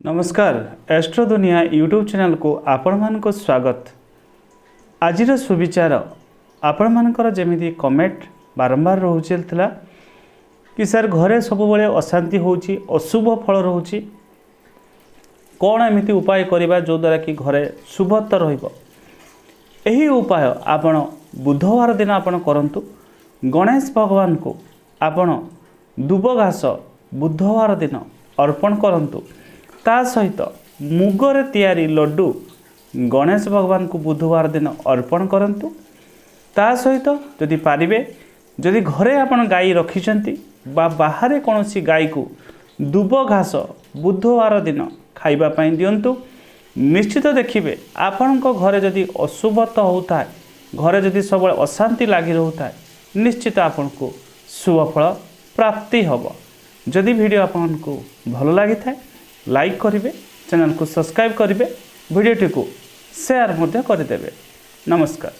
नमस्कार एस्ट्रो दुनिया YouTube channel को आपण मानको स्वागत। आज सुविचार आपण मानकर जमी कमेंट बारंबार रोचेला कि सर घरे सब बड़े अशांति होची अशुभ फल रोची कौन एमती उपाय करवा जो द्वारा कि घरे शुभत्व रहिबो। एही उपाय आपण बुधवार दिन आपण करंतु। गणेश भगवान को आपण दुब घास बुधवार दिन अर्पण करंतु। ता सहित मुगरे तैयारी लड्डू गणेश भगवान को बुधवार दिन अर्पण करंतु। ता सहित जदि पारिबे जदि घरे आपण गाई रखिछंती बा बाहरे कोनोसी गाई को दुब घास बुधवार दिन खाइबा पई दियंतु। निश्चित देखिबे आपणको घरे जदि अशुभत्व होता है, घरे जदि सब अशांति लागी रहता है, निश्चित आपनको शुभ फल प्राप्ति हबो। जदि वीडियो आपनको भल लगी था लाइक करेंगे, चैनल को सब्सक्राइब करेंगे, वीडियोटी को शेयर करदेवे। नमस्कार।